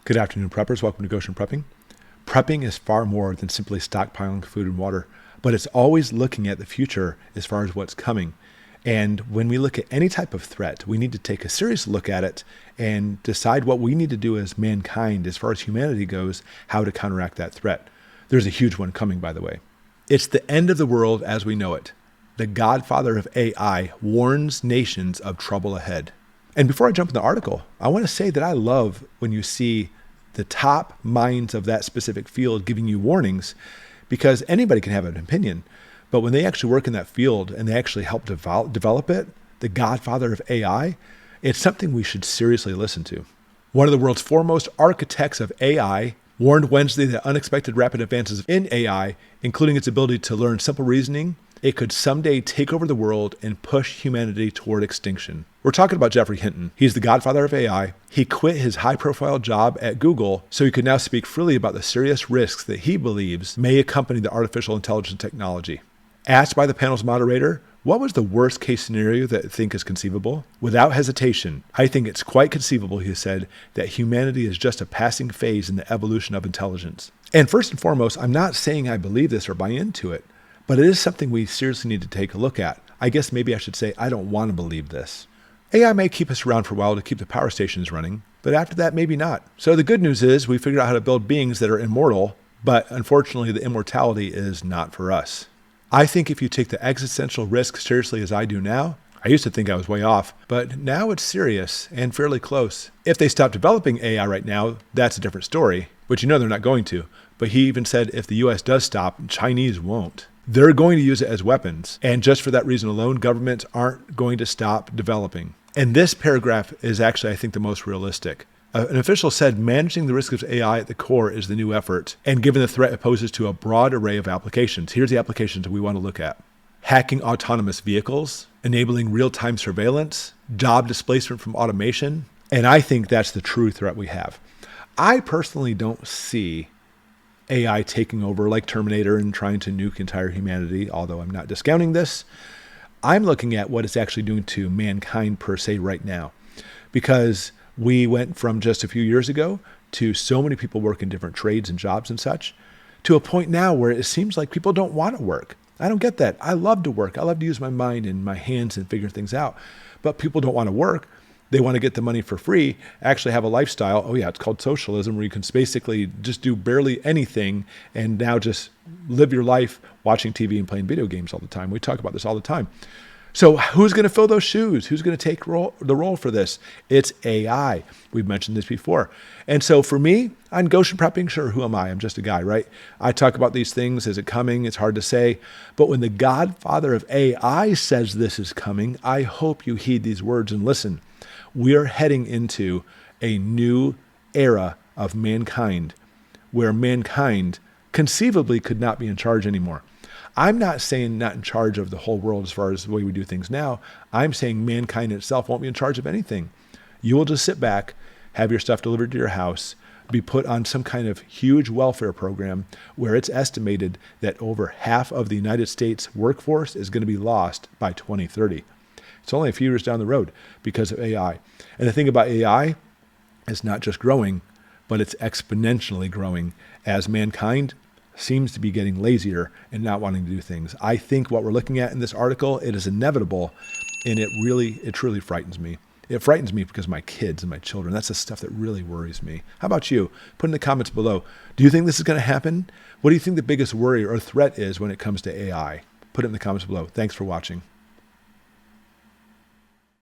Good afternoon, preppers. Welcome to Goshen Prepping. Prepping is far more than simply stockpiling food and water, but it's always looking at the future as far as what's coming. And when we look at any type of threat, we need to take a serious look at it and decide what we need to do as mankind, as far as humanity goes, how to counteract that threat. There's a huge one coming, by the way. It's the end of the world as we know it. The godfather of AI warns nations of trouble ahead. And before I jump in the article, I want to say that I love when you see the top minds of that specific field giving you warnings, because anybody can have an opinion. But when they actually work in that field and they actually help develop it, the godfather of AI, it's something we should seriously listen to. One of the world's foremost architects of AI warned Wednesday that unexpected rapid advances in AI, including its ability to learn simple reasoning, it could someday take over the world and push humanity toward extinction. We're talking about Geoffrey Hinton. He's the godfather of AI. He quit his high-profile job at Google so he could now speak freely about the serious risks that he believes may accompany the artificial intelligence technology. Asked by the panel's moderator, what was the worst case scenario that you think is conceivable? Without hesitation, I think it's quite conceivable, he said, that humanity is just a passing phase in the evolution of intelligence. And first and foremost, I'm not saying I believe this or buy into it, but it is something we seriously need to take a look at. I guess maybe I should say I don't want to believe this. AI may keep us around for a while to keep the power stations running, but after that, maybe not. So the good news is we figured out how to build beings that are immortal, but unfortunately the immortality is not for us. I think if you take the existential risk seriously as I do now, I used to think I was way off, but now it's serious and fairly close. If they stop developing AI right now, that's a different story, but you know they're not going to. But he even said if the US does stop, Chinese won't. They're going to use it as weapons. And just for that reason alone, governments aren't going to stop developing. And this paragraph is actually, I think, the most realistic. An official said managing the risk of AI at the core is the new effort. And given the threat it poses to a broad array of applications, here's the applications that we want to look at. Hacking autonomous vehicles, enabling real-time surveillance, job displacement from automation. And I think that's the true threat we have. I personally don't see AI taking over like Terminator and trying to nuke entire humanity, although I'm not discounting this. I'm looking at what it's actually doing to mankind per se right now, because we went from just a few years ago to so many people working different trades and jobs and such, to a point now where it seems like people don't want to work. I don't get that. I love to work. I love to use my mind and my hands and figure things out, but people don't want to work. They want to get the money for free, actually have a lifestyle. Oh yeah, it's called socialism, where you can basically just do barely anything and now just live your life watching TV and playing video games all the time. We talk about this all the time. So who's going to fill those shoes? Who's going to take the role for this? It's AI. We've mentioned this before. And so for me, on Goshen Prepping, sure, who am I? I'm just a guy, right? I talk about these things. Is it coming? It's hard to say. But when the godfather of AI says this is coming, I hope you heed these words and listen. We are heading into a new era of mankind where mankind conceivably could not be in charge anymore. I'm not saying not in charge of the whole world as far as the way we do things now. I'm saying mankind itself won't be in charge of anything. You will just sit back, have your stuff delivered to your house, be put on some kind of huge welfare program where it's estimated that over half of the United States workforce is going to be lost by 2030. It's only a few years down the road because of AI. And the thing about AI, it's not just growing, but it's exponentially growing as mankind seems to be getting lazier and not wanting to do things. I think what we're looking at in this article, it is inevitable, and it truly frightens me. It frightens me because of my kids and my children. That's the stuff that really worries me. How about you? Put in the comments below. Do you think this is going to happen? What do you think the biggest worry or threat is when it comes to AI? Put it in the comments below. Thanks for watching.